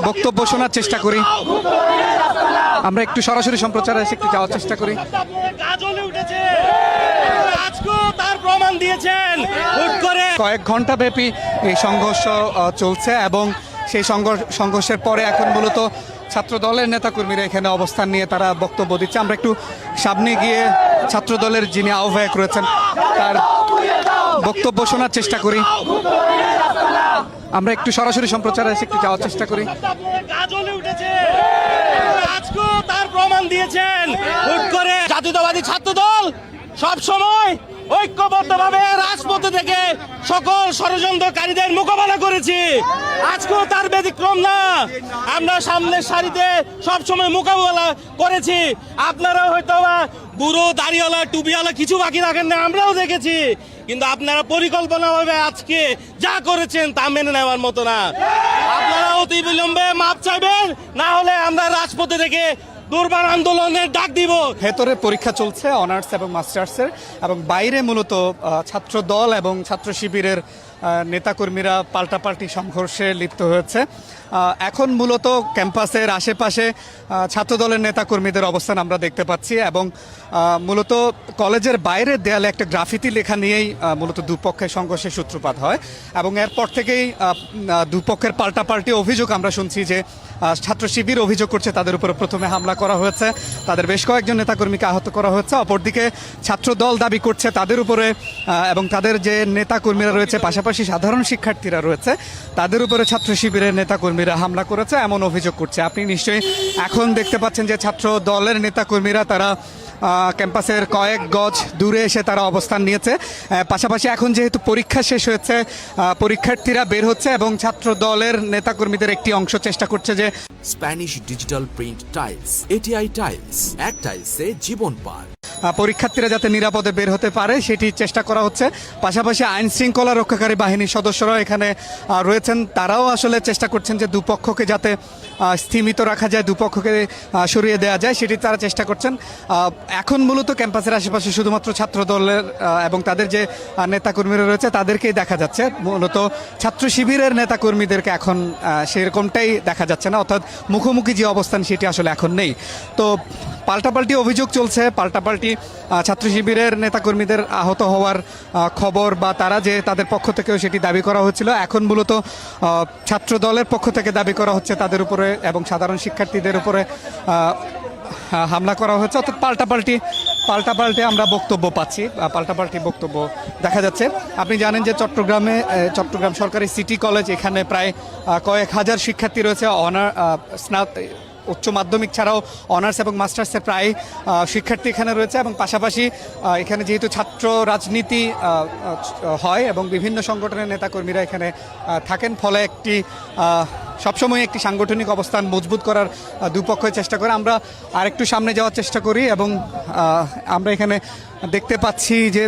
বক্তব্য শোনার চেষ্টা করি। আমরা একটু সরাসরি সম্প্রচারে এসে একটু যাওয়ার চেষ্টা করি। তার প্রমাণ দিয়েছেন কয়েক ঘন্টা ব্যাপী এই সংঘর্ষ চলছে এবং সেই সংঘর্ষের পরে এখন মূলত ছাত্র দলের নেতাকর্মীরা এখানে অবস্থান নিয়ে তারা বক্তব্য দিচ্ছে। আমরা একটু সামনে গিয়ে ছাত্র দলের যিনি আহ্বায়ক রয়েছেন তার বক্তব্য শোনার চেষ্টা করি। আমরা একটু সরাসরি সম্প্রচারে এসে একটু যাওয়ার চেষ্টা করি। তার প্রমাণ দিয়েছেন হুট করে জাতীয়তাবাদী ছাত্র দল সব সময় ঐক্যবদ্ধভাবে রাজপথে থেকে সকল ষড়যন্ত্রকারীদের মোকাবেলা করেছি। আজকেও তার ব্যতিক্রম না। আমরা সামনের সারিতে সবসময় মোকাবেলা করেছি। আপনারাও হয়তো বুড়ো দাড়িওয়ালা টুপিওয়ালা কিছু বাকি রাখেন না, আমরাও দেখেছি। কিন্তু আপনারা পরিকল্পনাভাবে আজকে যা করেছেন তা মেনে নেওয়ার মতো না। আপনারা অতি বিলম্বে মাপ চাইবেন, না হলে আমরা রাজপথে থেকে দুর্বার আন্দোলনের ডাক দিব। ভেতরে পরীক্ষা চলছে অনার্স এবং মাস্টার্সের, এবং বাইরে মূলত ছাত্র দল এবং ছাত্র শিবিরের নেতাকর্মীরা পাল্টাপাল্টি সংঘর্ষে লিপ্ত হয়েছে। এখন মূলত ক্যাম্পাসের আশেপাশে ছাত্র দলের নেতাকর্মীদের অবস্থান আমরা দেখতে পাচ্ছি, এবং মূলত কলেজের বাইরের দেয়ালে একটা গ্রাফিতি লেখা নিয়েই মূলত দুপক্ষের সংঘর্ষের সূত্রপাত হয়। এবং এরপর থেকেই দুপক্ষের পাল্টাপাল্টি অভিযোগ আমরা শুনছি যে ছাত্র শিবির অভিযোগ করছে তাদের উপরে প্রথমে হামলা করা হয়েছে, তাদের বেশ কয়েকজন নেতাকর্মীকে আহত করা হয়েছে। অপরদিকে ছাত্র দল দাবি করছে তাদের উপরে এবং তাদের যে নেতাকর্মীরা রয়েছে, পাশাপাশি সাধারণ শিক্ষার্থীরা রয়েছে, তাদের উপরে ছাত্র শিবিরের নেতাকর্মীরা হামলা করেছে এমন অভিযোগ করছে। আপনি নিশ্চয়ই এখন দেখতে পাচ্ছেন যে ছাত্র দলের নেতাকর্মীরা তারা ক্যাম্পাসের কয়েক গজ দূরে এসে তারা অবস্থান নিয়েছে। পাশাপাশি এখন যেহেতু পরীক্ষা শেষ হয়েছে, পরীক্ষার্থীরা বের হচ্ছে এবং ছাত্র দলের নেতাকর্মীদের একটি অংশ চেষ্টা করছে যে Spanish digital print tiles, ATI tiles, এক টাইলসে জীবন পার। পরীক্ষার্থীরা যাতে নিরাপদে বের হতে পারে সেটি চেষ্টা করা হচ্ছে। পাশাপাশি আইন শৃঙ্খলা রক্ষাকারী বাহিনীর সদস্যরাও এখানে রয়েছেন, তারাও আসলে চেষ্টা করছেন যে দুপক্ষকে যাতে স্থিমিত রাখা যায়, দুপক্ষকে সরিয়ে দেওয়া যায়, সেটি তারা চেষ্টা করছেন। এখন মূলত ক্যাম্পাসের আশেপাশে শুধুমাত্র ছাত্র দলের এবং তাদের যে নেতাকর্মীরা রয়েছে তাদেরকেই দেখা যাচ্ছে। মূলত ছাত্র শিবিরের নেতাকর্মীদেরকে এখন সেরকমটাই দেখা যাচ্ছে না, অর্থাৎ মুখোমুখি যে অবস্থান সেটি আসলে এখন নেই। তো পাল্টাপাল্টি অভিযোগ চলছে, পাল্টাপাল্টি ছাত্র শিবিরের নেতাকর্মীদের আহত হওয়ার খবর বা তারা যে তাদের পক্ষ থেকেও সেটি দাবি করা হচ্ছিল। এখন মূলত ছাত্র দলের পক্ষ থেকে দাবি করা হচ্ছে তাদের উপরে এবং সাধারণ শিক্ষার্থীদের উপরে হামলা করা হচ্ছে। অর্থাৎ পাল্টাপাল্টি আমরা বক্তব্য পাচ্ছি, পাল্টাপাল্টি বক্তব্য দেখা যাচ্ছে। আপনি জানেন যে চট্টগ্রাম সরকারি সিটি কলেজ, এখানে প্রায় কয়েক হাজার শিক্ষার্থী রয়েছে। উচ্চ মাধ্যমিক ছাড়াও অনার্স এবং মাস্টার্সের প্রায় শিক্ষার্থী এখানে রয়েছে, এবং পাশাপাশি এখানে যেহেতু ছাত্র রাজনীতি হয় এবং বিভিন্ন সংগঠনের নেতাকর্মীরা এখানে থাকেন, ফলে সবসময় একটি সাংগঠনিক অবস্থান মজবুত করার দুপক্ষই চেষ্টা করে। আমরা আরেকটু সামনে যাওয়ার চেষ্টা করি এবং আমরা এখানে দেখতে পাচ্ছি যে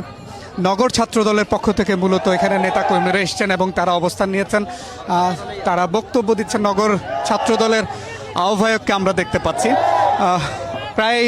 নগর ছাত্র দলের পক্ষ থেকে মূলত এখানে নেতাকর্মীরা এসছেন এবং তারা অবস্থান নিয়েছেন, তারা বক্তব্য দিচ্ছেন। নগর ছাত্র দলের আহ্বায়ককে আমরা দেখতে পাচ্ছি। প্রায়